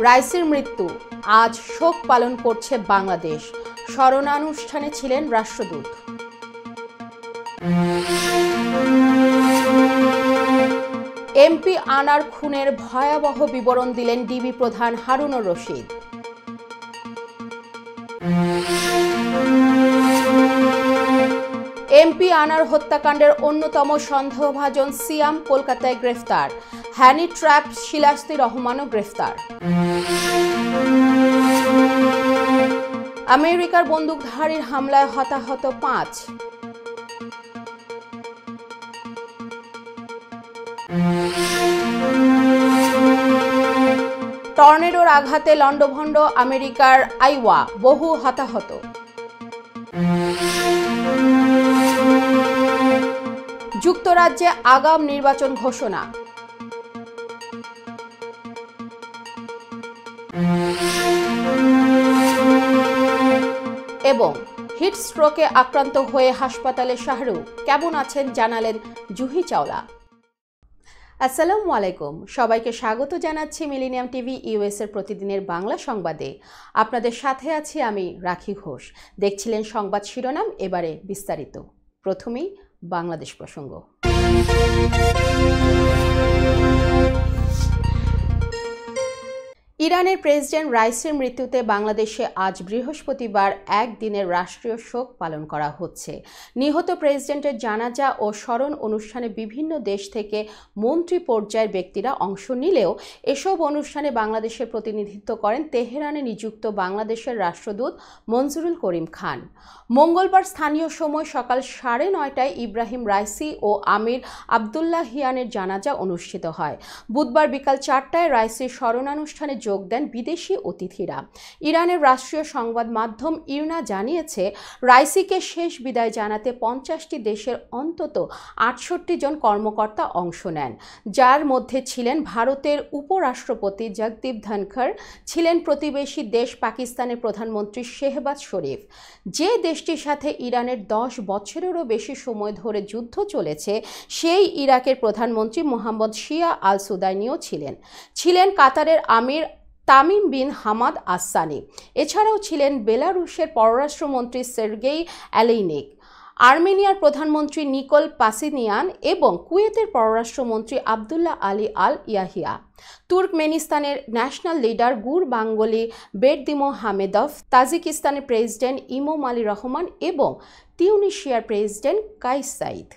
রাইসির মৃত্যু, আজ শোক পালন করছে বাংলাদেশ। স্মরণানুষ্ঠানে ছিলেন রাষ্ট্রদূত। এমপি আনার খুনের ভয়াবহ বিবরণ দিলেন ডিবি প্রধান হারুনুর রশিদ। এমপি আনার হত্যাকাণ্ডের অন্যতম সন্দেহভাজন সিয়াম কলকাতায় গ্রেফতার। হ্যানি ট্র্যাপ শিলাস্তি রহমানও গ্রেফতার। আমেরিকার বন্দুকধারীর হামলায় হতাহত 5। টর্নেডোর আঘাতে লন্ডভন্ড আমেরিকার আইওয়া, বহু হতাহত। যুক্তরাজ্যে আগাম নির্বাচন ঘোষণা। এবং হিট স্ট্রোকে আক্রান্ত হয়ে হাসপাতালে শাহরুখ। কেমন আছেন জানালেন জুহি চাওলা। আসসালামু আলাইকুম, সবাইকে স্বাগত জানাচ্ছি মিলেনিয়াম টিভি ইউএস এর প্রতিদিনের বাংলা সংবাদে। আপনাদের সাথে আছি আমি রাখি ঘোষ। দেখছিলেন সংবাদ শিরোনাম, এবারে বিস্তারিত। প্রথমেই বাংলাদেশ প্রসঙ্গ। ইরানের প্রেসিডেন্ট রাইসির মৃত্যুতে বাংলাদেশে আজ বৃহস্পতিবার একদিনের রাষ্ট্রীয় শোক পালন করা হচ্ছে। নিহত প্রেসিডেন্টের জানাজা ও স্মরণ অনুষ্ঠানে বিভিন্ন দেশ থেকে মন্ত্রী পর্যায়ের ব্যক্তিরা অংশ নিলেও এসব অনুষ্ঠানে বাংলাদেশের প্রতিনিধিত্ব করেন তেহরানে নিযুক্ত বাংলাদেশের রাষ্ট্রদূত মনজুরুল করিম খান। মঙ্গলবার স্থানীয় সময় সকাল 9:30টায় ইব্রাহিম রাইসি ও আমির আবদুল্লাহিয়ানের জানাজা অনুষ্ঠিত হয়। বুধবার বিকাল 4টায় রাইসির স্মরণানুষ্ঠানে যোগ দেন বিদেশি অতিথিরা। ইরানের রাষ্ট্রীয় সংবাদ মাধ্যম ইরনা জানিয়েছে, রাইসিকে শেষ বিদায় জানাতে 50টি দেশের অন্তত 68 জন কর্মকর্তা অংশ নেন, যার মধ্যে ছিলেন ভারতের উপরাষ্ট্রপতি জগদীপ ধনখড়, ছিলেন প্রতিবেশী দেশ পাকিস্তানের প্রধানমন্ত্রী শেহবাজ শরীফ। যে দেশটির সাথে ইরানের 10 বছরেরও বেশি সময় ধরে যুদ্ধ চলেছে, সেই ইরাকের প্রধানমন্ত্রী মোহাম্মদ শিয়া আল সুদাইনিও ছিলেন কাতারের আমির তামিম বিন হামাদ আসানি। এছাড়াও ছিলেন বেলারুশের পররাষ্ট্রমন্ত্রী সের্গেই অ্যালেইনিক, আর্মেনিয়ার প্রধানমন্ত্রী নিকোল পাসিনিয়ান এবং কুয়েতের পররাষ্ট্রমন্ত্রী আবদুল্লাহ আলী আল ইয়াহিয়া, তুর্কমেনিস্তানের national leader Gurbanguly Berdimuhamedov, তাজিকিস্তানের প্রেসিডেন্ট ইমোমালি রহমান এবং তিউনিশিয়ার প্রেসিডেন্ট কাইস সাইদ।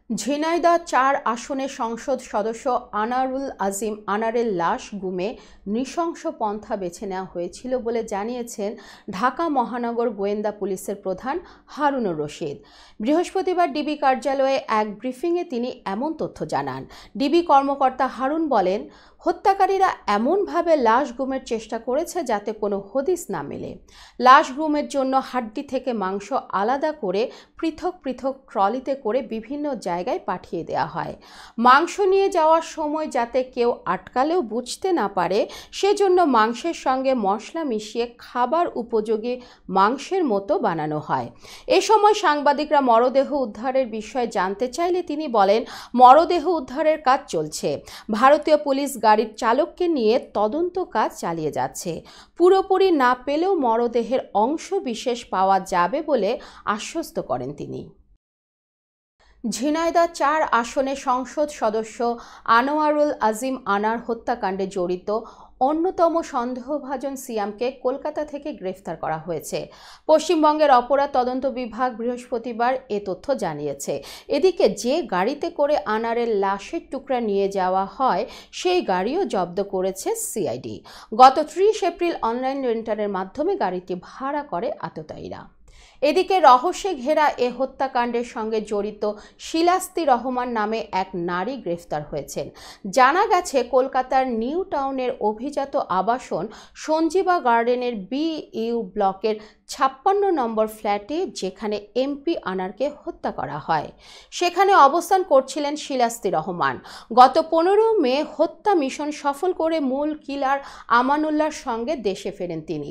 ঝিনাইদহ 4 আসনের সংসদ সদস্য আনারুল আজিম আনারের লাশ গুমে নৃশংস পন্থা বেছে নেওয়া হয়েছিল বলে জানিয়েছেন ঢাকা মহানগর গোয়েন্দা পুলিশের প্রধান হারুনুর রশিদ। বৃহস্পতিবার ডিবি কার্যালয়ে এক ব্রিফিংয়ে তিনি এমন তথ্য জানান। ডিবি কর্মকর্তা হারুন বলেন, হত্যাকারীরা এমনভাবে লাশ গুমের চেষ্টা করেছে যাতে কোনো হদিস না মেলে। লাশ গুমের জন্য হাড্ডি থেকে মাংস আলাদা করে পৃথক পৃথক ট্রলিতে করে বিভিন্ন জায়গায় পাঠিয়ে দেওয়া হয়। মাংস নিয়ে যাওয়ার সময় যাতে কেউ আটকালেও বুঝতে না পারে, সেজন্য মাংসের সঙ্গে মশলা মিশিয়ে খাবার উপযোগী মাংসের মতো বানানো হয়। এ সময় সাংবাদিকরা মরদেহ উদ্ধারের বিষয়ে জানতে চাইলে তিনি বলেন, মরদেহ উদ্ধারের কাজ চলছে। ভারতীয় পুলিশ গাড়ির চালককে নিয়ে তদন্ত কাজ চালিয়ে যাচ্ছে। পুরোপুরি না পেলেও মরদেহের অংশ বিশেষ পাওয়া যাবে বলে আশ্বস্ত করেন তিনি। ঝিনাইদহ 4 আসনের সংসদ সদস্য আনোয়ারুল আজিম আনার হত্যাকাণ্ডে জড়িত অন্যতম সন্দেহভাজন সিয়ামকে কলকাতা থেকে গ্রেফতার করা হয়েছে। পশ্চিমবঙ্গের অপরাধ তদন্ত বিভাগ বৃহস্পতিবার এ তথ্য জানিয়েছে। এদিকে যে গাড়িতে করে আনারের লাশের টুকরা নিয়ে যাওয়া হয়, সেই গাড়িও জব্দ করেছে সিআইডি। গত 30 এপ্রিল অনলাইন রেন্টারের মাধ্যমে গাড়িটি ভাড়া করে আততায়ীরা। এদিকে রহস্যে ঘেরা এ হত্যাকাণ্ডের সঙ্গে জড়িত শিলাস্তি রহমান নামে এক নারী গ্রেফতার হয়েছেন। জানা গেছে, কলকাতার নিউ টাউনের অভিজাত আবাসন সঞ্জীবা গার্ডেনের BU ব্লকের 56 নম্বর ফ্ল্যাটে, যেখানে এমপি আনারকে হত্যা করা হয়, সেখানে অবস্থান করছিলেন শিলাস্তি রহমান। গত 15 মে হত্যা মিশন সফল করে মূল কিলার আমানুল্লাহর সঙ্গে দেশে ফেরেন তিনি।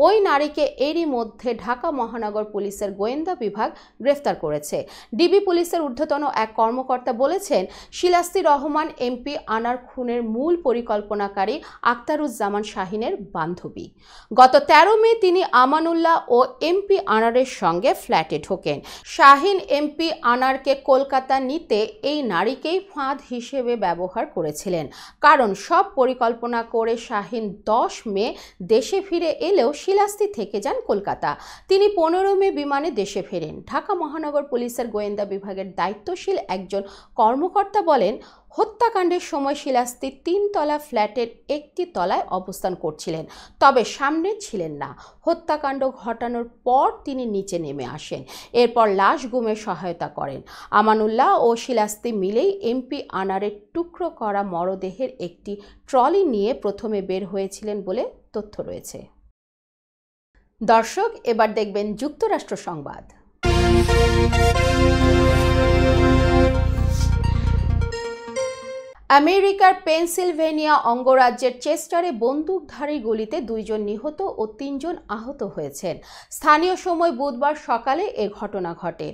ওই নারীকে এরই মধ্যে ঢাকা মহানগর পুলিশের গোয়েন্দা বিভাগ গ্রেফতার করেছে। ডিবি পুলিশের ঊর্ধ্বতন এক কর্মকর্তা বলেছেন, শিলাস্তি রহমান এমপি আনার খুনের মূল পরিকল্পনাকারী আখতারুজ্জামান শাহিনের বান্ধবী। গত 13 মে তিনি আমানুল্লাহ ও এমপি আনারের সঙ্গে ফ্ল্যাটে ঢোকেন। শাহিন এমপি আনারকে কলকাতা নিতে এই নারীকেই ফাঁদ হিসেবে ব্যবহার করেছিলেন, কারণ সব পরিকল্পনা করে শাহিন 10 মে দেশে ফিরে এলেও শিলাস্তি থেকে যান কলকাতা। তিনি 15 মে বিমানে দেশে ফেরেন। ঢাকা মহানগর পুলিশের গোয়েন্দা বিভাগের দায়িত্বশীল একজন কর্মকর্তা বলেন, হত্যাকাণ্ডের সময় শিলাস্তি 3 তলা ফ্ল্যাটের একটি তলায় অবস্থান করছিলেন, তবে সামনে ছিলেন না। হত্যাকাণ্ড ঘটানোর পর তিনি নিচে নেমে আসেন, এরপর লাশ গুমে সহায়তা করেন। আমানুল্লাহ ও শিলাস্তি মিলেই এমপি আনারের টুকরো করা মরদেহের একটি ট্রলি নিয়ে প্রথমে বের হয়েছিলেন বলে তথ্য রয়েছে। দর্শক, এবার দেখবেন যুক্তরাষ্ট্র সংবাদ। আমেরিকার পেনসিলভেনিয়া অঙ্গরাজ্যের চেস্টারে বন্দুকধারী গুলিতে 2 জন নিহত ও 3 জন আহত হয়েছেন। স্থানীয় সময় বুধবার সকালে এ ঘটনা ঘটে।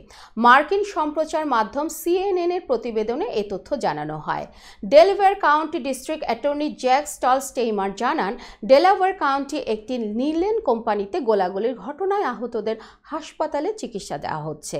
মার্কিন সম্প্রচার মাধ্যম CNN এর প্রতিবেদনে এ তথ্য জানানো হয়। Delaware county district attorney Jack Stollsteimer জানান, ডেলাওয়্যার কাউন্টি একটি নিলেন কোম্পানিতে গোলাগুলির ঘটনায় আহতদের হাসপাতালে চিকিৎসা দেওয়া হচ্ছে।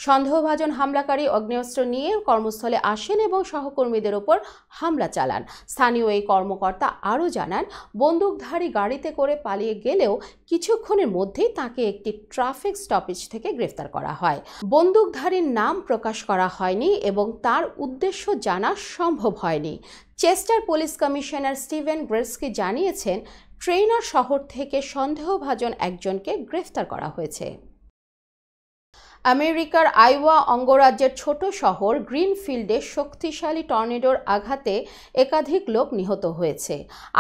সন্দেহভাজন হামলাকারী আগ্নেয়াস্ত্র নিয়ে কর্মস্থলে আসেন এবং সহকর্মীদের ওপর হামলা চালান। স্থানীয় এই কর্মকর্তা আরও জানান, বন্দুকধারী গাড়িতে করে পালিয়ে গেলেও কিছুক্ষণের মধ্যেই তাকে একটি ট্রাফিক স্টপেজ থেকে গ্রেফতার করা হয়। বন্দুকধারীর নাম প্রকাশ করা হয়নি এবং তার উদ্দেশ্য জানা সম্ভব হয়নি। চেস্টার পুলিশ কমিশনার স্টিভেন গ্রেটস্কি জানিয়েছেন, ট্রেইনার শহর থেকে সন্দেহভাজন একজনকে গ্রেফতার করা হয়েছে। আমেরিকার আইওয়া অঙ্গরাজ্যের ছোট শহর গ্রিনফিল্ডে শক্তিশালী টর্নেডোর আঘাতে একাধিক লোক নিহত হয়েছে।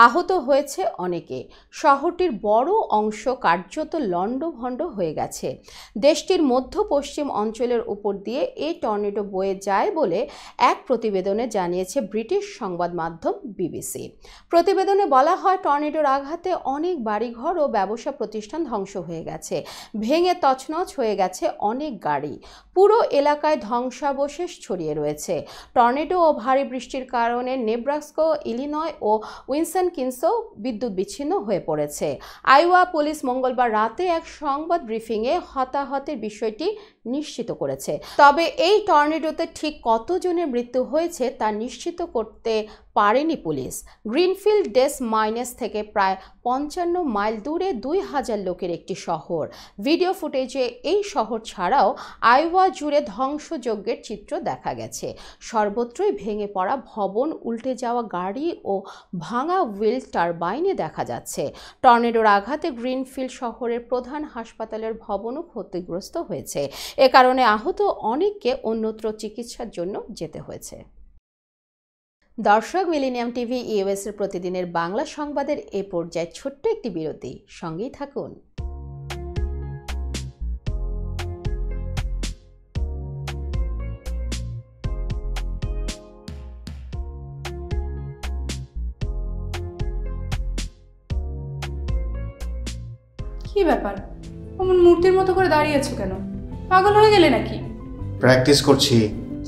আহত হয়েছে অনেকে। শহরটির বড় অংশ কার্যত লণ্ডভণ্ড হয়ে গেছে। দেশটির মধ্য পশ্চিম অঞ্চলের উপর দিয়ে এই টর্নেডো বয়ে যায় বলে এক প্রতিবেদনে জানিয়েছে ব্রিটিশ সংবাদ মাধ্যম বিবিসি। প্রতিবেদনে বলা হয়, টর্নেডোর আঘাতে অনেক বাড়িঘর ও ব্যবসা প্রতিষ্ঠান ধ্বংস হয়ে গেছে। ভেঙে তছনছ হয়ে গেছে অনেক গাড়ি। পুরো এলাকায় ধ্বংসাবশেষ ছড়িয়ে রয়েছে। টর্নেডো ও ভারী বৃষ্টির কারণে নেব্রাস্কা, ইলিনয় ও উইসকনসিনও বিদ্যুৎ বিচ্ছিন্ন হয়ে পড়েছে। আইওয়া পুলিশ মঙ্গলবার রাতে এক সংবাদ ব্রিফিংয়ে হতাহতের বিষয়টি নিশ্চিত করেছে। তবে এই টর্নেডোতে ঠিক কতজনের মৃত্যু হয়েছে তা নিশ্চিত করতে পারেনি পুলিশ। গ্রিনফিল্ড ডেস মাইনেস থেকে প্রায় 55 মাইল দূরে 2000 লোকের একটি শহর। ভিডিও ফুটেজে এই শহর ছাড়াও আইওয়া জুড়ে ধ্বংসযজ্ঞের চিত্র দেখা গেছে। সর্বত্রই ভেঙে পড়া ভবন, উল্টে যাওয়া গাড়ি ও ভাঙা উইল টারবাইনে দেখা যাচ্ছে। টর্নেডোর আঘাতে গ্রিনফিল্ড শহরের প্রধান হাসপাতালের ভবনও ক্ষতিগ্রস্ত হয়েছে। এ কারণে আহত অনেককে অন্যত্র চিকিৎসার জন্য যেতে হয়েছে। দর্শক, মিলেনিয়াম টিভি ইউএস এর প্রতিদিনের বাংলা সংবাদের এ পর্যায়ে ছোট্ট একটি বিরতি, সঙ্গেই থাকুন। কি ব্যাপার, অমন মূর্তির মতো করে দাঁড়িয়ে আছো কেন? পাগল হয়ে গেলে নাকি? প্র্যাকটিস করছি।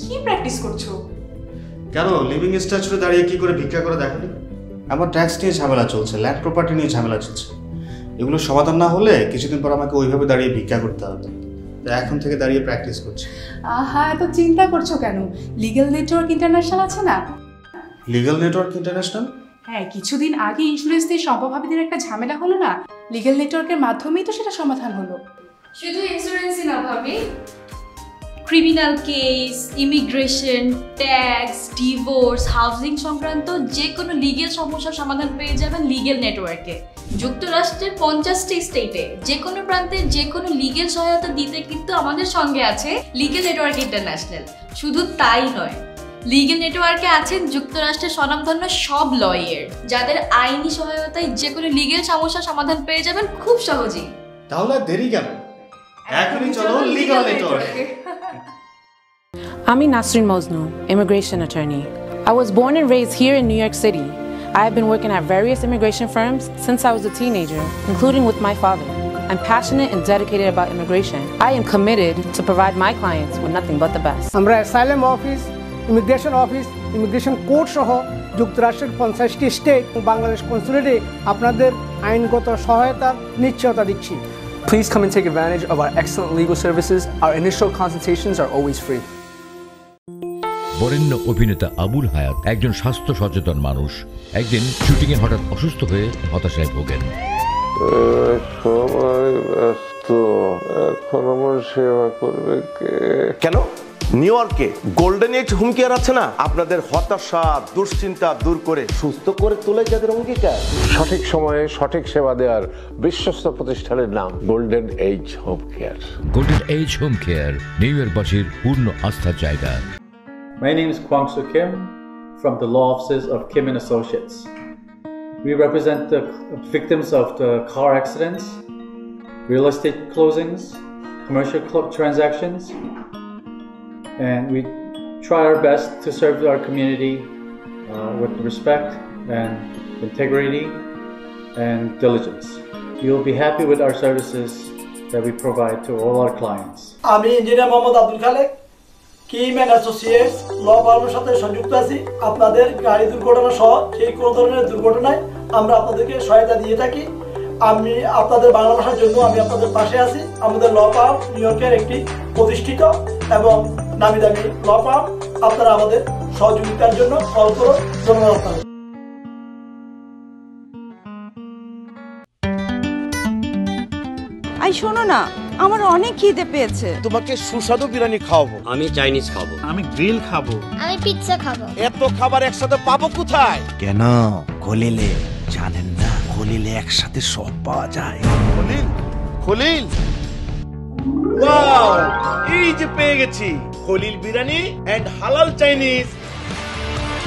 কি প্র্যাকটিস করছো? কেন, লিভিং স্ট্যাচুতে দাঁড়িয়ে কি করে ভিক্ষা করে দেখনি? আমার ট্যাক্স নিয়ে ঝামেলা চলছে, ল্যান্ড প্রপার্টি নিয়ে ঝামেলা চলছে। এগুলো সমাধান না হলে কিছুদিন পর আমাকে ওইভাবে দাঁড়িয়ে ভিক্ষা করতে হবে। তো এখন থেকে দাঁড়িয়ে প্র্যাকটিস করছি। আহা, এত চিন্তা করছো কেন? লিগ্যাল নেটওয়ার্ক ইন্টারন্যাশনাল আছে না? Legal network international? হ্যাঁ, কিছুদিন আগে ইন্স্যুরেন্স দিয়ে সম্পভাবীদের একটা ঝামেলা হলো না? লিগ্যাল নেটওয়ার্কের মাধ্যমেই তো সেটা সমাধান হলো। শুধু ইন্স্যুরেন্সই না ভাবি, criminal case, immigration, tax, divorce, housing সংক্রান্ত যে কোনো লিগেল সমস্যার সমাধান পেয়ে যাবেন লিগেল নেটওয়ার্কে। যুক্তরাষ্ট্রের 50টি স্টেটে যে কোনো প্রান্তে যে কোনো লিগেল সহায়তা দিতে কিন্তু আমাদের সঙ্গে আছে লিগেল নেটওয়ার্ক ইন্টারন্যাশনাল। শুধু তাই নয়, লিগেল নেটওয়ার্কে আছেন যুক্তরাষ্ট্রের স্বনামধন্য সব লয়ার, যাদের আইনি সহায়তায় যে কোনো লিগেল সমস্যার সমাধান পেয়ে যাবেন খুব সহজেই। তাহলে দেরি কেন? এখনই চলো লিগ্যাল নেটওয়ার্কে। I'm Nasrin Mosnu, immigration attorney. I was born and raised here in New York City. I have been working at various immigration firms since I was a teenager, including with my father. I'm passionate and dedicated about immigration. I am committed to provide my clients with nothing but the best. আমরা asylum office, immigration court সহ যুক্তরাষ্ট্রের 50টি state এবং বাংলাদেশ কনসুলেটে আপনাদের আইনগত সহায়তার নিশ্চয়তা দিচ্ছি। Please come and take advantage of our excellent legal services. Our initial consultations are always free. বরেণ্য অভিনেতা আবুল হায়াত একজন স্বাস্থ্য সচেতন মানুষ। একদিন শুটিংয়ে হঠাৎ অসুস্থ হয়ে হতাশায় ভোগেন। সবাই ব্যস্ত, এখন আমার সেবা করবে কে? কেন নিউ ইয়র্কে গোল্ডেন এজ হোম কেয়ার আছে না, আপনাদের হতাশা দুশ্চিন্তা দূর করে সুস্থ করে তোলে যাদের অঙ্গীকার। সঠিক সময়ে সঠিক সেবা দেওয়ার বিশ্বস্ত প্রতিষ্ঠানের নাম golden age home care. Golden age home care new ইয়র্কবাসীর পূর্ণ আস্থার জায়গা। My name is Kwang Soo Kim from the law offices of Kim and Associates. We represent the victims of the car accidents, real estate closings, commercial transactions, and we try our best to serve our community with respect and integrity and diligence. You'll be happy with our services that we provide to all our clients. আমি engineer Mohammad Abdul Khalek, Kim and associates law ফার্মের সাথে সংযুক্ত আছি। আপনাদের গাড়ি দুর্ঘটনা সহ সেই কোনো ধরনের দুর্ঘটনায় আমরা আপনাদেরকে সহায়তা দিয়ে থাকি। আমি আপনাদের বাংলা ভাষার জন্য আমি আপনাদের পাশে আছি। আমাদের ল ফার্ম নিউ ইয়র্কের একটি প্রতিষ্ঠিত এবং নামি দামি ল ফার্ম। আপনারা আমাদের সহযোগিতার জন্য কল করুন। ধন্যবাদ আপনাদের। আই শোনো না, আমার অনেক খিদে পেয়েছে। তোমাকে সুস্বাদু বিরিয়ানি খাওয়াবো। আমি চাইনিজ খাবো। আমি গ্রিল খাবো। আমি পিৎজা খাবো। এত খাবার একসাথে পাবো কোথায়? কেন খলিলে জানেন না? খলিলে একসাথে সব পাওয়া যায়। খলিল, খলিল, ওয়াও, এই যে পেয়ে গেছি খলিল বিরিয়ানি এন্ড হালাল চাইনিজ।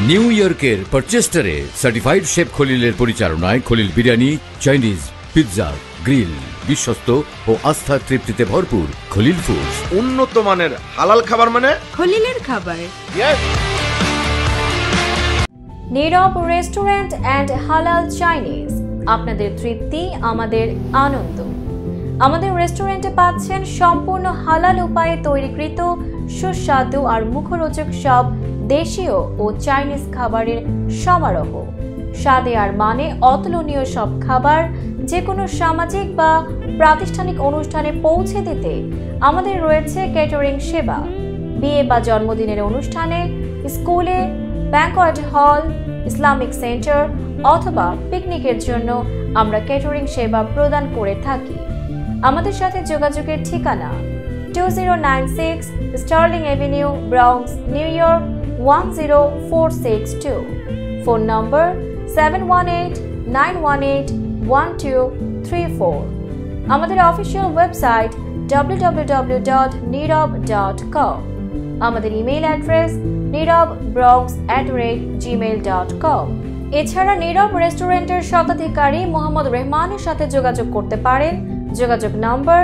নিউ ইয়র্কের পারচেস্টারে সার্টিফাইড শেফ খলিলের পরিচালনায় Khalil biryani, Chinese, pizza, grill, বিশ্বস্ত ও আস্থার তৃপ্তিতে ভরপুর খলিল ফুডস। উন্নত মানের হালাল খাবার মানে খলিলের খাবার। নীরব রেস্টুরেন্ট অ্যান্ড হালাল চাইনিজ, আপনাদের তৃপ্তি আমাদের আনন্দ। আমাদের রেস্টুরেন্টে পাচ্ছেন সম্পূর্ণ হালাল উপায়ে তৈরিকৃত সুস্বাদু আর মুখরোচক সব দেশীয় ও চাইনিজ খাবারের সমারোহ। স্বাদে আর মানে অতুলনীয় সব খাবার যে কোনো সামাজিক বা প্রাতিষ্ঠানিক অনুষ্ঠানে পৌঁছে দিতে আমাদের রয়েছে ক্যাটারিং সেবা। বিয়ে বা জন্মদিনের অনুষ্ঠানে, স্কুলে, ব্যাংকোয়েট হল, ইসলামিক সেন্টার অথবা পিকনিকের জন্য আমরা ক্যাটারিং সেবা প্রদান করে থাকি। আমাদের সাথে যোগাযোগের ঠিকানা 2096 Sterling Avenue, Bronx, New York 10462। Phone number 718-918-1234। আমাদের অফিসিয়াল ওয়েবসাইট www.nirob.com। আমাদের ইমেইল অ্যাড্রেস nirobbronx@gmail.com। এছাড়া নীরব রেস্টুরেন্টের স্বত্বাধিকারী মোহাম্মদ রহমানের সাথে যোগাযোগ করতে পারেন। যোগাযোগ নম্বর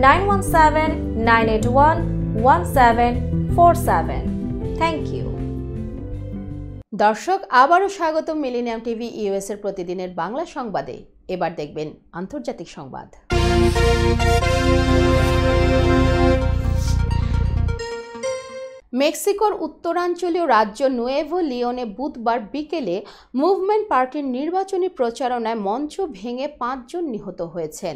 9179811747। Thank you. দর্শক, আবারও স্বাগত মিলেনিয়াম টিভি ইউএস এর প্রতিদিনের বাংলা সংবাদে। এবার দেখবেন আন্তর্জাতিক সংবাদ। মেক্সিকোর উত্তরাঞ্চলীয় রাজ্য নুয়েভো লিওনে বুধবার বিকেলে মুভমেন্ট পার্টির নির্বাচনী প্রচারণায় মঞ্চ ভেঙে 5 জন নিহত হয়েছেন।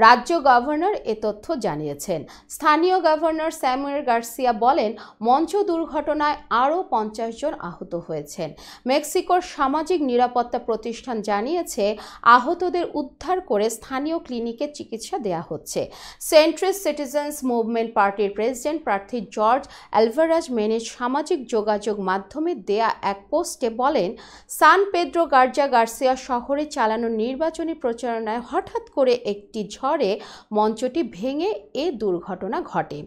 রাজ্য গভর্নর এ তথ্য জানিয়েছেন। স্থানীয় গভর্নর স্যামুয়েল গার্সিয়া বলেন, মঞ্চ দুর্ঘটনায় আরও 50 জন আহত হয়েছেন। মেক্সিকোর সামাজিক নিরাপত্তা প্রতিষ্ঠান জানিয়েছে, আহতদের উদ্ধার করে স্থানীয় ক্লিনিকে চিকিৎসা দেওয়া হচ্ছে। সেন্ট্রিস্ট সিটিজেন্স মুভমেন্ট পার্টির প্রেসিডেন্ট প্রার্থী জর্জ অ্যালভারাজ মেনেজ সামাজিক যোগাযোগ মাধ্যমে দেয়া এক পোস্টে বলেন, সান পেদ্রো গার্সিয়া শহরে চালানো নির্বাচনী প্রচারণায় হঠাৎ করে একটি ঝড়ে মঞ্চটি ভেঙে এ দুর্ঘটনা ঘটে।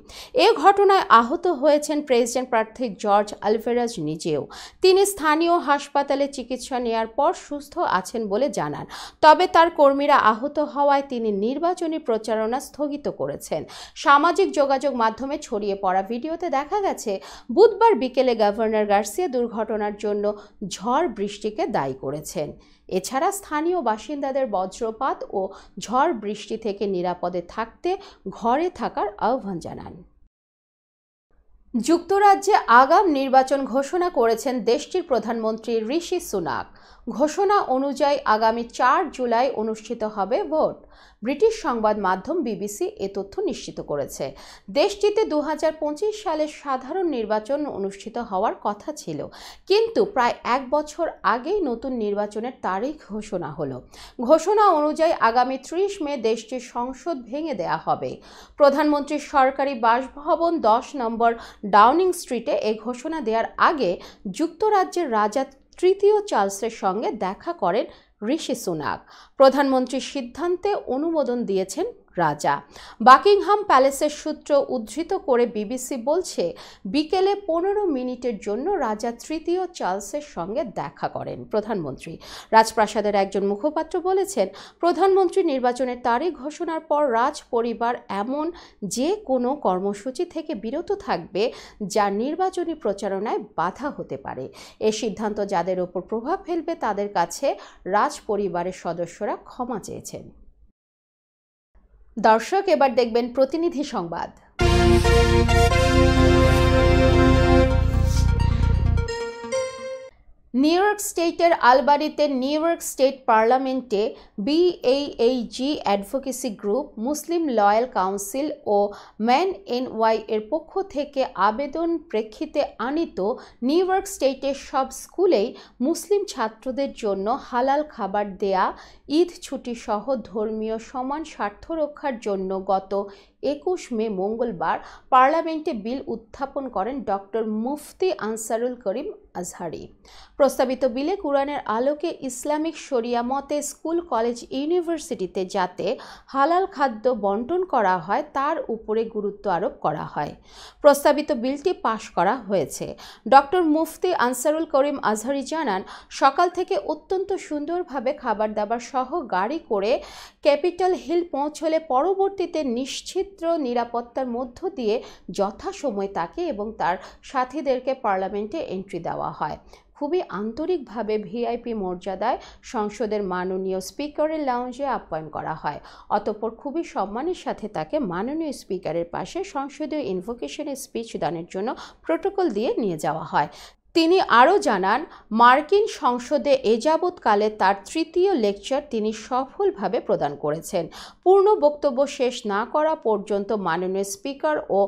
এ ঘটনায় আহত হয়েছেন প্রেসিডেন্ট প্রার্থী জর্জ অ্যালভারাজ নিজেও। তিনি স্থানীয় হাসপাতালে চিকিৎসা নেয়ার পর সুস্থ আছেন বলে জানান। তবে তার কর্মীরা আহত হওয়ায় তিনি নির্বাচনী প্রচারণা স্থগিত করেছেন। সামাজিক যোগাযোগ মাধ্যমে ছড়িয়ে পড়া ভিডিওতে দেখা গেছে বুধবার বিকেলে গভর্নর গার্সিয়া দুর্ঘটনার জন্য ঝড় বৃষ্টিকে দায়ী করেছেন। এছাড়া স্থানীয় বাসিন্দাদের বজ্রপাত ও ঝড় বৃষ্টি থেকে নিরাপদে থাকতে ঘরে থাকার আহ্বান জানান। যুক্তরাজ্যে আগাম নির্বাচন ঘোষণা করেছেন দেশটির প্রধানমন্ত্রী ঋষি সুনাক। ঘোষণা অনুযায়ী আগামী 4 জুলাই অনুষ্ঠিত হবে ভোট। ব্রিটিশ সংবাদ মাধ্যম বিবিসি এ তথ্য নিশ্চিত করেছে। দেশটিতে 2025 সালে সাধারণ নির্বাচন অনুষ্ঠিত হওয়ার কথা ছিল, কিন্তু প্রায় 1 বছর আগেই নতুন নির্বাচনের তারিখ ঘোষণা হলো। ঘোষণা অনুযায়ী আগামী 30 মে দেশটির সংসদ ভেঙে দেয়া হবে। প্রধানমন্ত্রীর সরকারি বাসভবন 10 নম্বর ডাউনিং স্ট্রিটে এ ঘোষণা দেওয়ার আগে যুক্তরাজ্যের রাজা তৃতীয় চার্লসের সঙ্গে দেখা করেন ঋষি সুনাক। প্রধানমন্ত্রীর সিদ্ধান্তে অনুমোদন দিয়েছেন রাজা। বাকিংহাম প্যালেসের সূত্র উদ্ধৃত করে বিবিসি বলছে, বিকেলে 15 মিনিটের জন্য রাজা তৃতীয় চার্লসের সঙ্গে দেখা করেন প্রধানমন্ত্রী। রাজপ্রাসাদের একজন মুখপাত্র বলেছেন, প্রধানমন্ত্রী নির্বাচনের তারিখ ঘোষণার পর রাজ পরিবার এমন যে কোনো কর্মসূচি থেকে বিরত থাকবে যা নির্বাচনী প্রচারণায় বাধা হতে পারে। এই সিদ্ধান্ত যাদের ওপর প্রভাব ফেলবে তাদের কাছে রাজ পরিবারের সদস্যরা ক্ষমা চেয়েছেন। দর্শক, এবার দেখবেন প্রতিনিধি সংবাদ। নিউ ইয়র্ক স্টেটের আলবারিতে নিউ ইয়র্ক স্টেট পার্লামেন্টে BAAG অ্যাডভোকেসি গ্রুপ, মুসলিম লয়াল কাউন্সিল ও ম্যান NY এর পক্ষ থেকে আবেদন প্রেক্ষিতে আনিত নিউ ইয়র্ক স্টেটের সব স্কুলেই মুসলিম ছাত্রদের জন্য হালাল খাবার দেয়া, ঈদ ছুটি সহ ধর্মীয় সমান স্বার্থ রক্ষার জন্য গত 21 মে মঙ্গলবার পার্লামেন্টে বিল উত্থাপন করেন ডক্টর মুফতি আনসারুল করিম আজহারি। প্রস্তাবিত বিলে কুরআনের আলোকে ইসলামিক শরিয়া মতে স্কুল, কলেজ, ইউনিভার্সিটিতে যাতে হালাল খাদ্য বন্টন করা হয় তার উপরে গুরুত্ব আরোপ করা হয়। প্রস্তাবিত বিলটি পাশ করা হয়েছে। ডক্টর মুফতি আনসারুল করিম আজহারি জানান, সকাল থেকে অত্যন্ত সুন্দরভাবে খাবার দাবার সহ গাড়ি করে ক্যাপিটাল হিল পৌঁছলে পরবর্তীতে নিশ্চিত নিরাপত্তার মধ্য দিয়ে যথাসময় তাকে এবং তার সাথীদেরকে পার্লামেন্টে এন্ট্রি দেওয়া হয়। খুবই আন্তরিকভাবে ভিআইপি মর্যাদায় সংসদের মাননীয় স্পিকারের লাউঞ্জে আপ্যায়ন করা হয়। অতঃপর খুবই সম্মানের সাথে তাকে মাননীয় স্পিকারের পাশে সংসদীয় ইনভোকেশনের স্পিচ দানের জন্য প্রোটোকল দিয়ে নিয়ে যাওয়া হয়। তিনি আরও জানান, মার্কিন সংসদে এযাবৎকালে তার 3য় লেকচার তিনি সফলভাবে প্রদান করেছেন। পূর্ণ বক্তব্য শেষ না করা পর্যন্ত মাননীয় স্পিকার ও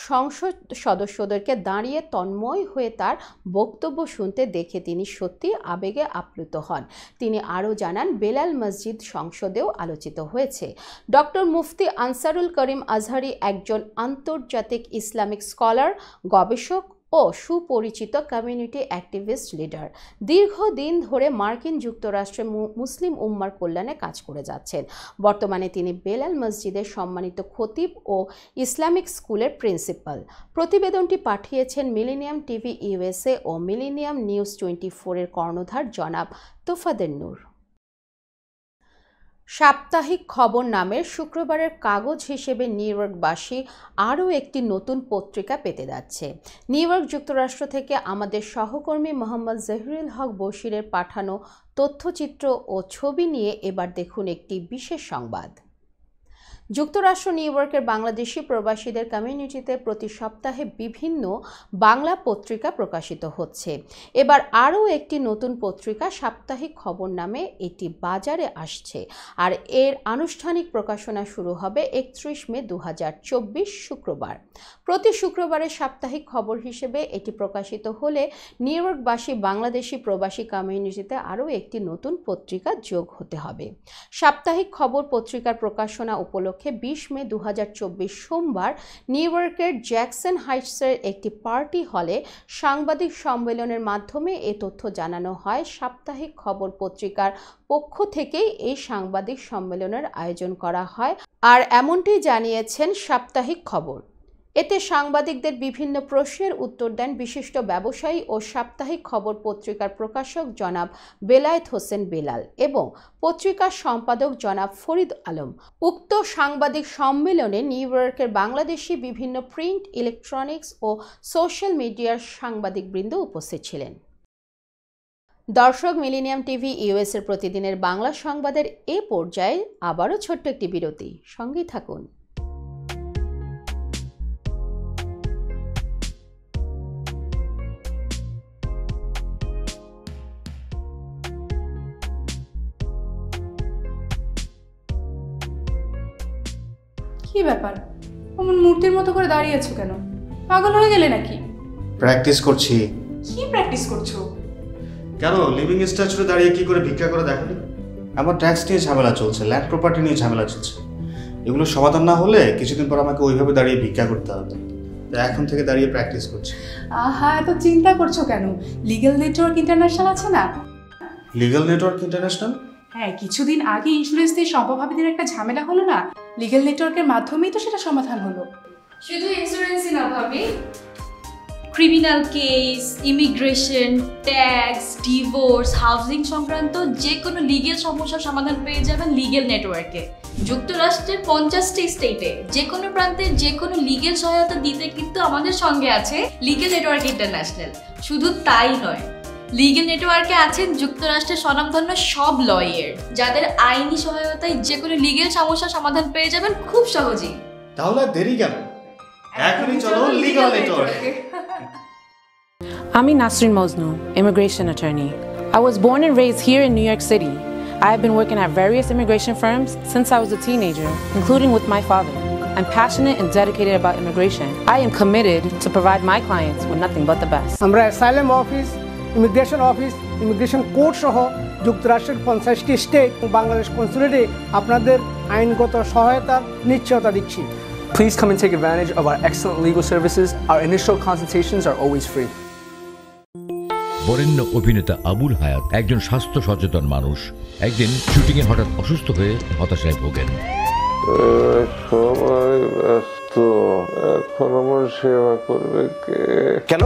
সংসদ সদস্যদেরকে দাঁড়িয়ে তন্ময় হয়ে তার বক্তব্য শুনতে দেখে তিনি সত্যি আবেগে আপ্লুত হন। তিনি আরও জানান, বেলাল মসজিদ সংসদেও আলোচিত হয়েছে। ডক্টর মুফতি আনসারুল করিম আজহারি একজন আন্তর্জাতিক ইসলামিক স্কলার, গবেষক ও সুপরিচিত কমিউনিটি অ্যাক্টিভিস্ট লিডার। দীর্ঘদিন ধরে মার্কিন যুক্তরাষ্ট্রে মুসলিম উম্মার কল্যাণে কাজ করে যাচ্ছেন। বর্তমানে তিনি বেলাল মসজিদের সম্মানিত খতিব ও ইসলামিক স্কুলের প্রিন্সিপাল। প্রতিবেদনটি পাঠিয়েছেন মিলেনিয়াম টিভি USA ও মিলেনিয়াম নিউজ 24 এর কর্ণধার জনাব তোফাদের নূর। সাপ্তাহিক খবর নামের শুক্রবারের কাগজ হিসেবে নিউ ইয়র্কবাসী আরও একটি নতুন পত্রিকা পেতে যাচ্ছে। নিউ ইয়র্ক যুক্তরাষ্ট্র থেকে আমাদের সহকর্মী মোহাম্মদ জহিরুল হক বশিরের পাঠানো তথ্যচিত্র ও ছবি নিয়ে এবার দেখুন একটি বিশেষ সংবাদ। যুক্তরাষ্ট্র নিউ ইয়র্কের বাংলাদেশি প্রবাসীদের কমিউনিটিতে প্রতি সপ্তাহে বিভিন্ন বাংলা পত্রিকা প্রকাশিত হচ্ছে। এবার আরও একটি নতুন পত্রিকা সাপ্তাহিক খবর নামে এটি বাজারে আসছে, আর এর আনুষ্ঠানিক প্রকাশনা শুরু হবে 31 মে 2024 শুক্রবার। প্রতি শুক্রবারের সাপ্তাহিক খবর হিসেবে এটি প্রকাশিত হলে নিউ ইয়র্কবাসী বাংলাদেশি প্রবাসী কমিউনিটিতে আরও একটি নতুন পত্রিকা যোগ হতে হবে। সাপ্তাহিক খবর পত্রিকার প্রকাশনা উপলক্ষে 20 মে 2024 সোমবার নিউ ইয়র্কের জ্যাকসন হাইটসের একটি পার্টি হলে সাংবাদিক সম্মেলনের মাধ্যমে এ তথ্য জানানো হয়। সাপ্তাহিক খবর পত্রিকার পক্ষ থেকেই এই সাংবাদিক সম্মেলনের আয়োজন করা হয়, আর এমনটি জানিয়েছেন সাপ্তাহিক খবর। এতে সাংবাদিকদের বিভিন্ন প্রশ্নের উত্তর দেন বিশিষ্ট ব্যবসায়ী ও সাপ্তাহিক খবর পত্রিকার প্রকাশক জনাব বেলায়েত হোসেন বেলাল এবং পত্রিকার সম্পাদক জনাব ফরিদ আলম। উক্ত সাংবাদিক সম্মেলনে নিউ ইয়র্কের বাংলাদেশি বিভিন্ন প্রিন্ট, ইলেকট্রনিক্স ও সোশ্যাল মিডিয়ার সাংবাদিকবৃন্দ উপস্থিত ছিলেন। দর্শক, মিলেনিয়াম টিভি ইউএস এর প্রতিদিনের বাংলা সংবাদের এ পর্যায়ে আবারও ছোট্ট একটি বিরতি, সঙ্গেই থাকুন। কি ব্যাপার, অমন মূর্তির মতো করে দাঁড়িয়ে আছো কেন? পাগল হয়ে গেলে নাকি? প্র্যাকটিস করছি। কি প্র্যাকটিস করছো? কেন লিভিং স্ট্রাকচারে দাঁড়িয়ে কি করে ভিক্ষা করে দেখনি? আমার ট্যাক্স নিয়ে ঝামেলা চলছে, ল্যান্ড প্রপার্টি নিয়ে ঝামেলা চলছে। এগুলো সমাধান না হলে কিছুদিন পর আমাকে ওইভাবে দাঁড়িয়ে ভিক্ষা করতে হবে। তাই এখন থেকে দাঁড়িয়ে প্র্যাকটিস করছি। আহা, এত চিন্তা করছো কেন? লিগ্যাল নেটওয়ার্ক ইন্টারন্যাশনাল আছে না? Legal network international? হ্যাঁ, কিছুদিন আগে ইন্স্যুরেন্স দিয়ে সম্পভাবীদের একটা ঝামেলা হলো না, লিগ্যাল নেটওয়ার্কের মাধ্যমেই তো সেটা সমাধান হলো। শুধু ইন্স্যুরেন্সই না ভাবি, criminal case, immigration, tax, divorce, housing সংক্রান্ত যে কোনো লিগেল সমস্যার সমাধান পেয়ে যাবেন লিগেল নেটওয়ার্কে। যুক্তরাষ্ট্রের 50টি স্টেটে যে কোনো প্রান্তে যে কোনো লিগেল সহায়তা দিতে কিন্তু আমাদের সঙ্গে আছে লিগেল নেটওয়ার্ক ইন্টারন্যাশনাল। শুধু তাই নয়, লিগেল নেটওয়ার্কে আছেন যুক্তরাষ্ট্রের স্বনামধন্য সব লয়ার, যাদের আইনি সহায়তায় যে কোনো লিগেল সমস্যার সমাধান পেয়ে যাবেন খুব সহজেই। তাহলে দেরি কেন? এখনই চলো লিগ্যাল নেটওয়ার্কে। I'm Nasrin Mosnu, immigration attorney. I was born and raised here in New York City. I have been working at various immigration firms since I was a teenager, including with my father. I'm passionate and dedicated about immigration. I am committed to provide my clients with nothing but the best. আমরা asylum office, immigration court সহ যুক্তরাষ্ট্রের 50টি state ও বাংলাদেশ কনসুলেটে আপনাদের আইনগত সহায়তার নিশ্চয়তা দিচ্ছি। Please come and take advantage of our excellent legal services. Our initial consultations are always free. বরেণ্য অভিনেতা আবুল হায়াত একজন স্বাস্থ্য সচেতন মানুষ। একদিন শুটিংয়ে হঠাৎ অসুস্থ হয়ে হতাশায় ভোগেন। সবাই ব্যস্ত, এখন আমার সেবা করবে কে? কেন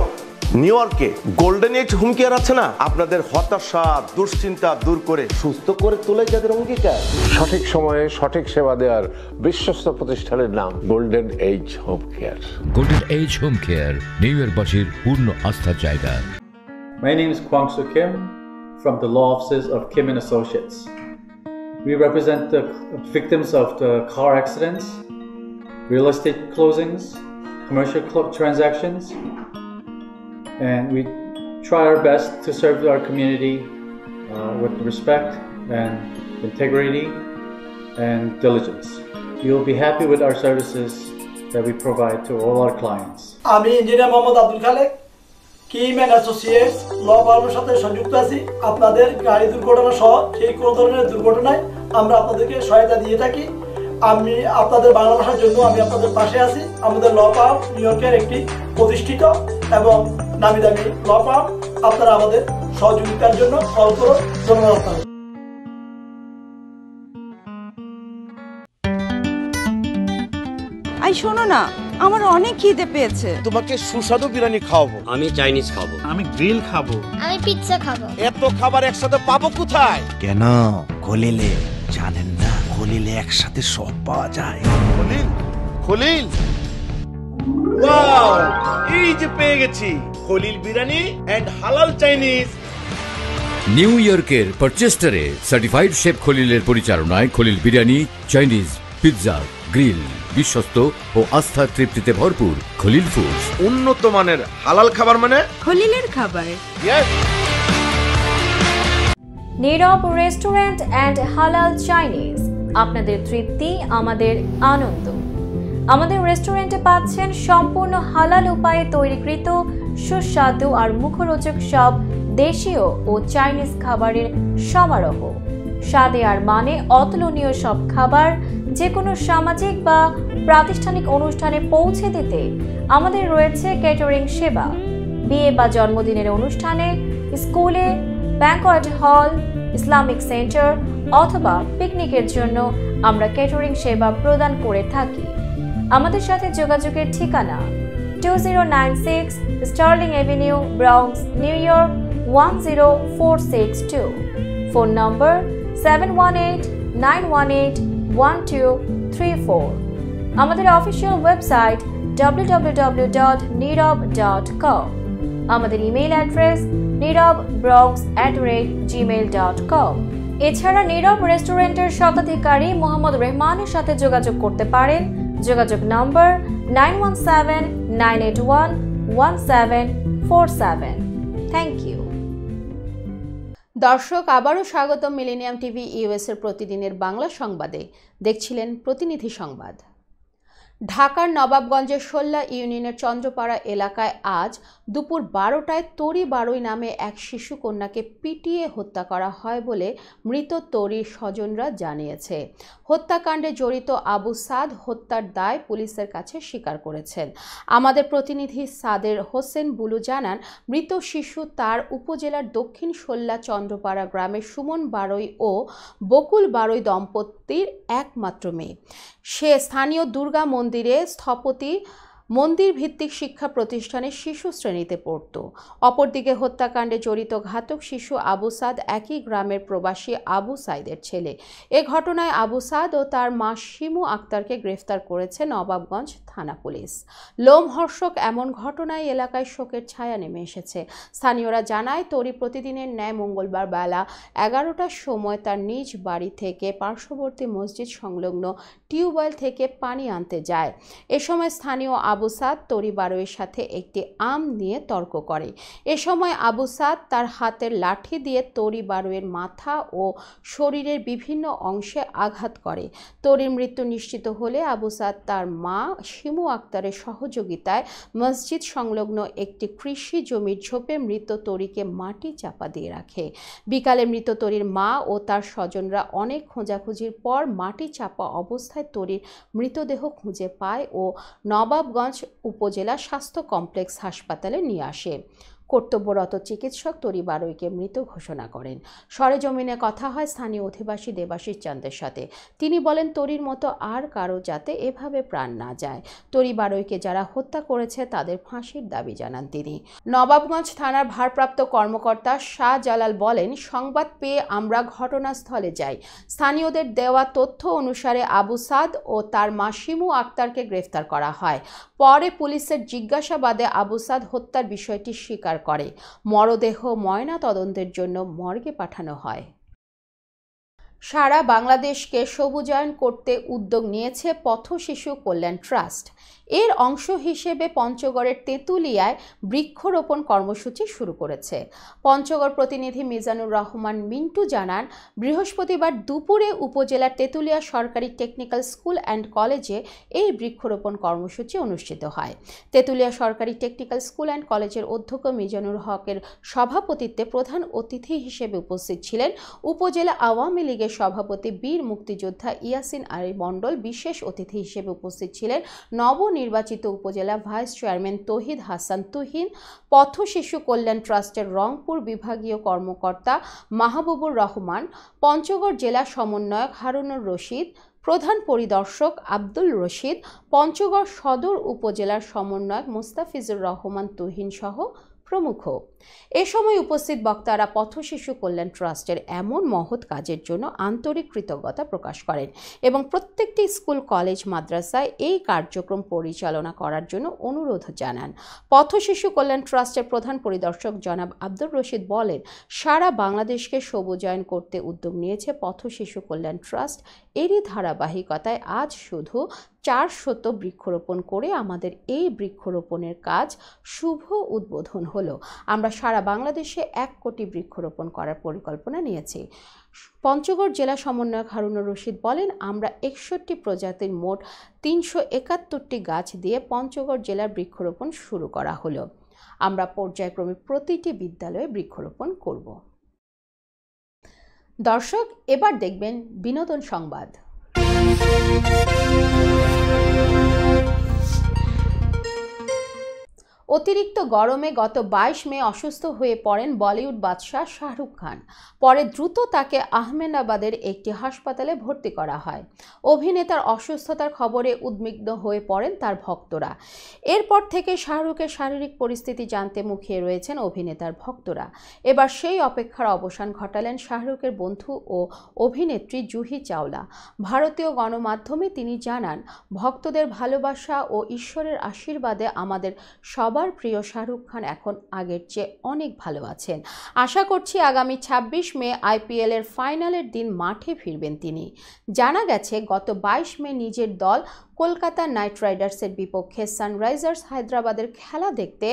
নিউ ইয়র্কে গোল্ডেন এজ হোম কেয়ার আছে না, আপনাদের হতাশা দুশ্চিন্তা দূর করে সুস্থ করে তোলে যাদের অঙ্গীকার। সঠিক সময়ে সঠিক সেবা দেওয়ার বিশ্বস্ত প্রতিষ্ঠানের নাম golden age home care. Golden age home care new ইয়র্কবাসীর পূর্ণ আস্থার জায়গা। My name is Kwang Soo Kim from the law offices of Kim and Associates. We represent the victims of the car accidents, real estate closings, commercial transactions, and we try our best to serve our community with respect and integrity and diligence. You'll be happy with our services that we provide to all our clients. আমি engineer Mohammad Abdul Khalek, Kim and associates law ফার্মের সাথে সংযুক্ত আছি। আপনাদের গাড়ি দুর্ঘটনা সহ সেই কোনো ধরনের দুর্ঘটনায় আমরা আপনাদেরকে সহায়তা দিয়ে থাকি। আমি আপনাদের বাংলা ভাষার জন্য আমি আপনাদের পাশে আছি। আমাদের ল ফার্ম নিউ ইয়র্কের একটি প্রতিষ্ঠিত এবং নামি দামি ল ফার্ম। আপনারা আমাদের সহযোগিতার জন্য কল করুন। ধন্যবাদ আপনাদের। আই শোনো না, আমার অনেক খিদে পেয়েছে। তোমাকে সুস্বাদু বিরিয়ানি খাওয়াবো। আমি চাইনিজ খাবো। আমি গ্রিল খাবো। আমি পিৎজা খাবো। এত খাবার একসাথে পাবো কোথায়? কেন খলিলে জানেন না, খলিলে একসাথে সব পাওয়া যায়। খলিল ওয়াও, এই যে পেয়ে গেছি খলিল বিরিয়ানি এন্ড হালাল চাইনিজ। নিউ ইয়র্কের পারচেস্টারে সার্টিফাইড শেফ খলিলের পরিচালনায় Khalil biryani, Chinese, pizza, grill, বিশ্বস্ত ও আস্থার তৃপ্তিতে ভরপুর খলিল ফুডস। উন্নত মানের হালাল খাবার মানে খলিলের খাবার। নীরব রেস্টুরেন্ট অ্যান্ড হালাল চাইনিজ, আপনাদের তৃপ্তি আমাদের আনন্দ। আমাদের রেস্টুরেন্টে পাচ্ছেন সম্পূর্ণ হালাল উপায়ে তৈরিকৃত সুস্বাদু আর মুখরোচক সব দেশীয় ও চাইনিজ খাবারের সমারোহ। স্বাদে আর মানে অতুলনীয় সব খাবার যে কোনো সামাজিক বা প্রাতিষ্ঠানিক অনুষ্ঠানে পৌঁছে দিতে আমাদের রয়েছে ক্যাটারিং সেবা। বিয়ে বা জন্মদিনের অনুষ্ঠানে, স্কুলে, ব্যাংকোয়েট হল, ইসলামিক সেন্টার অথবা পিকনিকের জন্য আমরা ক্যাটারিং সেবা প্রদান করে থাকি। আমাদের সাথে যোগাযোগের ঠিকানা 2096 Sterling Avenue, Bronx, New York 10462। Phone number 718-918-1234। আমাদের অফিসিয়াল ওয়েবসাইট www.nirab.com। আমাদের ইমেইল অ্যাড্রেস nirab.bronx@gmail.com। এছাড়া নীরব রেস্টুরেন্টের স্বত্বাধিকারী মোহাম্মদ রেহমানের সাথে যোগাযোগ করতে পারেন। যোগাযোগ নম্বর 9179811747। Thank you. দর্শক, আবারও স্বাগতম মিলেনিয়াম টিভি ইউএস এর প্রতিদিনের বাংলা সংবাদে। দেখছিলেন প্রতিনিধি সংবাদ। ঢাকার নবাবগঞ্জের শোল্লা ইউনিয়নের চন্দ্রপাড়া এলাকায় আজ দুপুর 12টায় তরি বারুই নামে এক শিশু কন্যাকে পিটিয়ে হত্যা করা হয় বলে মৃত তরির স্বজনরা জানিয়েছে। হত্যাকাণ্ডে জড়িত আবু সাদ হত্যার দায় পুলিশের কাছে স্বীকার করেছেন। আমাদের প্রতিনিধি সাদের হোসেন বুলু জানান, মৃত শিশু তার উপজেলার দক্ষিণ শোল্লা চন্দ্রপাড়া গ্রামের সুমন বারুই ও বকুল বারুই দম্পতির একমাত্র মেয়ে। সে স্থানীয় দুর্গা মন্দিরে স্থপতি মন্দির ভিত্তিক শিক্ষা প্রতিষ্ঠানের শিশু শ্রেণীতে পড়ত। অপরদিকে হত্যাকাণ্ডে জড়িত ঘাতক শিশু আবু সাদ একই গ্রামের প্রবাসী আবু সাইদের ছেলে। এ ঘটনায় আবু সাদ ও তার মা শিমু আক্তারকে গ্রেফতার করেছে নবাবগঞ্জ থানা পুলিশ। লোমহর্ষক এমন ঘটনায় এলাকায় শোকের ছায়া নেমে এসেছে। স্থানীয়রা জানায়, তরি প্রতিদিনের ন্যায় মঙ্গলবার বেলা 11টার সময় তার নিজ বাড়ি থেকে পার্শ্ববর্তী মসজিদ সংলগ্ন টিউবওয়েল থেকে পানি আনতে যায়। এ সময় স্থানীয় আবু সাদ তরি বারুইয়ের সাথে একটি আম নিয়ে তর্ক করে। এ সময় আবু সাদ তার হাতের লাঠি দিয়ে তরি বারুইয়ের মাথা ও শরীরের বিভিন্ন অংশে আঘাত করে। তরির মৃত্যু নিশ্চিত হলে আবু সাদ তার মা শিমু আক্তারের সহযোগিতায় মসজিদ সংলগ্ন একটি কৃষি জমির ঝোপে মৃত তরিকে মাটি চাপা দিয়ে রাখে। বিকালে মৃত তরির মা ও তার স্বজনরা অনেক খোঁজাখুঁজির পর মাটি চাপা অবস্থায় তরির মৃতদেহ খুঁজে পায় ও নবাবগঞ্জ উপজেলা স্বাস্থ্য কমপ্লেক্স হাসপাতালে নিয়ে আসে। কর্তব্যরত চিকিৎসক তরি বারুইকে মৃত ঘোষণা করেন। সরেজমিনে কথা হয় স্থানীয় অধিবাসী দেবাশিস চান্দের সাথে। তিনি বলেন, তরির মতো আর কারো যাতে এভাবে প্রাণ না যায়। তরি বারুইকে যারা হত্যা করেছে তাদের ফাঁসির দাবি জানান তিনি। নবাবগঞ্জ থানার ভারপ্রাপ্ত কর্মকর্তা শাহ জালাল বলেন, সংবাদ পেয়ে আমরা ঘটনাস্থলে যাই। স্থানীয়দের দেওয়া তথ্য অনুসারে আবু সাদ ও তার মা শিমু আক্তারকে গ্রেফতার করা হয়। পরে পুলিশের জিজ্ঞাসাবাদে আবু সাদ হত্যার বিষয়টি স্বীকার করে। মরদেহ ময়না তদন্তের জন্য মর্গে পাঠানো হয়। সারা বাংলাদেশকে সবুজায়ন করতে উদ্যোগ নিয়েছে পথ শিশু কল্যাণ ট্রাস্ট। এর অংশ হিসেবে পঞ্চগড়ের তেঁতুলিয়ায় বৃক্ষরোপণ কর্মসূচি শুরু করেছে। পঞ্চগড় প্রতিনিধি মিজানুর রহমান মিন্টু জানান, বৃহস্পতিবার দুপুরে উপজেলার তেঁতুলিয়া সরকারি টেকনিক্যাল স্কুল অ্যান্ড কলেজে এই বৃক্ষরোপণ কর্মসূচি অনুষ্ঠিত হয়। তেঁতুলিয়া সরকারি টেকনিক্যাল স্কুল অ্যান্ড কলেজের অধ্যক্ষ মিজানুর হকের সভাপতিত্বে প্রধান অতিথি হিসেবে উপস্থিত ছিলেন উপজেলা আওয়ামী লীগের সভাপতি বীর মুক্তিযোদ্ধা ইয়াসিন আলী মণ্ডল। বিশেষ অতিথি হিসেবে উপস্থিত ছিলেন নবনির্বাচিত উপজেলা ভাইস চেয়ারম্যান তৌহিদ হাসান তুহিন, পথ শিশু কল্যাণ ট্রাস্টের রংপুর বিভাগীয় কর্মকর্তা মাহবুবুর রহমান, পঞ্চগড় জেলা সমন্বয়ক হারুনুর রশিদ, প্রধান পরিদর্শক আব্দুল রশিদ, পঞ্চগড় সদর উপজেলার সমন্বয়ক মুস্তাফিজুর রহমান তুহিন সহ প্রমুখ। এ সময় উপস্থিত বক্তারা পথ শিশু কল্যাণ ট্রাস্টের এমন মহৎ কাজের জন্য আন্তরিক কৃতজ্ঞতা প্রকাশ করেন এবং প্রত্যেকটি স্কুল, কলেজ, মাদ্রাসায় এই কার্যক্রম পরিচালনা করার জন্য অনুরোধ জানান। পথ শিশু কল্যাণ ট্রাস্টের প্রধান পরিদর্শক জনাব আব্দুর রশিদ বলেন, সারা বাংলাদেশকে সবুজায়ন করতে উদ্যোগ নিয়েছে পথ শিশু কল্যাণ ট্রাস্ট। এরই ধারাবাহিকতায় আজ শুধু 400 বৃক্ষরোপণ করে আমাদের এই বৃক্ষরোপণের কাজ শুভ উদ্বোধন হলো। আমরা সারা বাংলাদেশে 1 কোটি বৃক্ষরোপণ করার পরিকল্পনা নিয়েছি। পঞ্চগড় জেলা সমন্বয়ক হারুনুর রশিদ বলেন, আমরা 61 প্রজাতির মোট 371টি গাছ দিয়ে পঞ্চগড় জেলার বৃক্ষরোপণ শুরু করা হলো। আমরা পর্যায়ক্রমে প্রতিটি বিদ্যালয়ে বৃক্ষরোপণ করব। দর্শক, এবার দেখবেন বিনোদন সংবাদ। অতিরিক্ত গরমে গত 22 মে অসুস্থ হয়ে পড়েন বলিউড বাদশাহ শাহরুখ খান। পরে দ্রুত তাকে আহমেদাবাদের একটি হাসপাতালে ভর্তি করা হয়। অভিনেতার অসুস্থতার খবরে উদ্বিগ্ন হয়ে পড়েন তার ভক্তরা। এরপর থেকে শাহরুখের শারীরিক পরিস্থিতি জানতে মুখিয়ে রয়েছেন অভিনেতার ভক্তরা। এবার সেই অপেক্ষার অবসান ঘটালেন শাহরুখের বন্ধু ও অভিনেত্রী জুহি চাওলা। ভারতীয় গণমাধ্যমে তিনি জানান, ভক্তদের ভালোবাসা ও ঈশ্বরের আশীর্বাদে আমাদের সবার প্রিয় শাহরুখ খান এখন আগের চেয়ে অনেক ভালো আছেন। আশা করছি আগামী 26 মে IPL এর ফাইনালের দিন মাঠে ফিরবেন তিনি। জানা গেছে গত 22 মে নিজের দল কলকাতা নাইট রাইডার্সের বিপক্ষে সানরাইজার্স হায়দ্রাবাদের খেলা দেখতে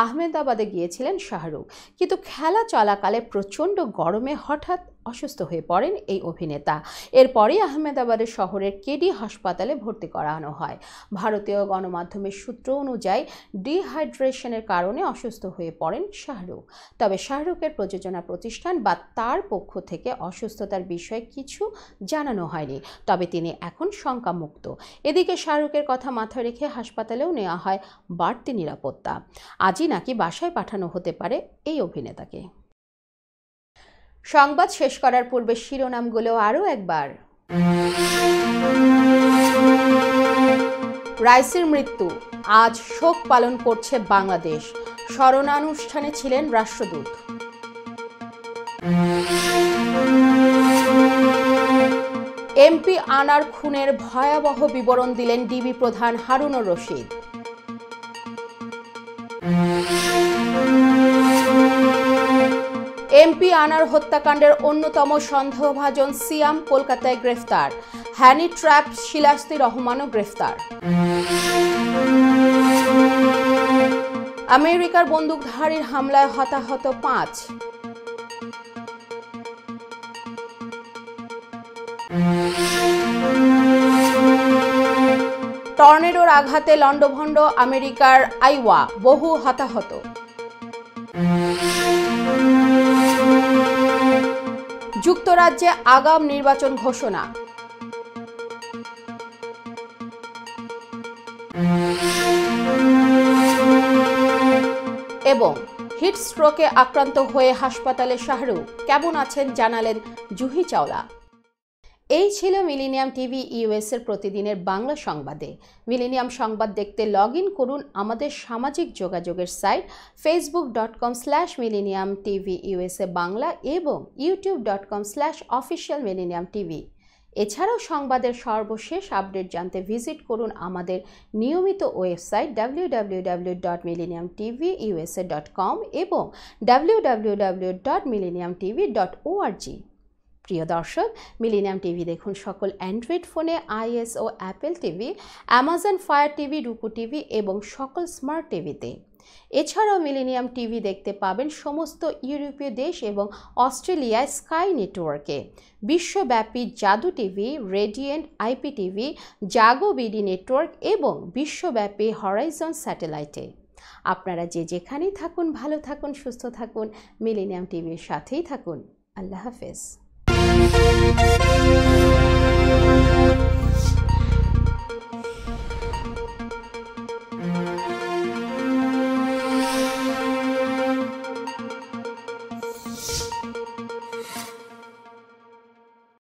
আহমেদাবাদে গিয়েছিলেন শাহরুখ। কিন্তু খেলা চলাকালে প্রচণ্ড গরমে হঠাৎ অসুস্থ হয়ে পড়েন এই অভিনেতা। এরপরই আহমেদাবাদের শহরের কেডি হাসপাতালে ভর্তি করানো হয়। ভারতীয় গণমাধ্যমের সূত্র অনুযায়ী ডিহাইড্রেশনের কারণে অসুস্থ হয়ে পড়েন শাহরুখ। তবে শাহরুখের প্রযোজনা প্রতিষ্ঠান বা তার পক্ষ থেকে অসুস্থতার বিষয়ে কিছু জানানো হয়নি। তবে তিনি এখন শঙ্কামুক্ত। এদিকে শাহরুখের কথা মাথায় রেখে হাসপাতালেও নেওয়া হয় বাড়তি নিরাপত্তা। আজই নাকি বাসায় পাঠানো হতে পারে এই অভিনেতাকে। সংবাদ শেষ করার পূর্বে শিরোনামগুলো আরও একবার। রাইসির মৃত্যু, আজ শোক পালন করছে বাংলাদেশ। স্মরণানুষ্ঠানে ছিলেন রাষ্ট্রদূত। এমপি আনার খুনের ভয়াবহ বিবরণ দিলেন ডিবি প্রধান হারুনুর রশিদ। এমপি আনার হত্যাকাণ্ডের অন্যতম সন্দেহভাজন সিয়াম কলকাতায় গ্রেফতার। হ্যানি ট্র্যাপ শিলাস্তি রহমানও গ্রেফতার। আমেরিকার বন্দুকধারীর হামলায় হতাহত 5। টর্নেডোর আঘাতে লন্ডভন্ড আমেরিকার আইওয়া, বহু হতাহত। যুক্তরাজ্যে আগাম নির্বাচন ঘোষণা। এবং হিট স্ট্রোকে আক্রান্ত হয়ে হাসপাতালে শাহরুখ, কেমন আছেন জানালেন জুহি চাওলা। এই ছিল মিলেনিয়াম টিভি ইউএস এর প্রতিদিনের বাংলা সংবাদে। মিলেনিয়াম সংবাদ দেখতে লগ ইন করুন আমাদের সামাজিক যোগাযোগের সাইট facebook.com/millenniumtvUSA বাংলা এবং youtube.com/officialmillenniumtv। এছাড়াও সংবাদের সর্বশেষ আপডেট জানতে ভিজিট করুন আমাদের নিয়মিত ওয়েবসাইট www.millenniumtvusa.com এবং www.millenniumtv.org। প্রিয় দর্শক, মিলেনিয়াম টিভি দেখুন সকল অ্যান্ড্রয়েড ফোনে, iOS ও Apple TV, Amazon Fire TV, Roku TV এবং সকল স্মার্ট টিভিতে। এছাড়াও মিলেনিয়াম টিভি দেখতে পাবেন সমস্ত ইউরোপীয় দেশ এবং অস্ট্রেলিয়ায় স্কাই নেটওয়ার্কে, বিশ্বব্যাপী জাদু টিভি, রেডিয়েন্ট IPTV, জাগো বিডি নেটওয়ার্ক এবং বিশ্বব্যাপী হরাইজন স্যাটেলাইটে। আপনারা যে যেখানেই থাকুন, ভালো থাকুন, সুস্থ থাকুন, মিলেনিয়াম টিভির সাথেই থাকুন। আল্লাহ হাফেজ।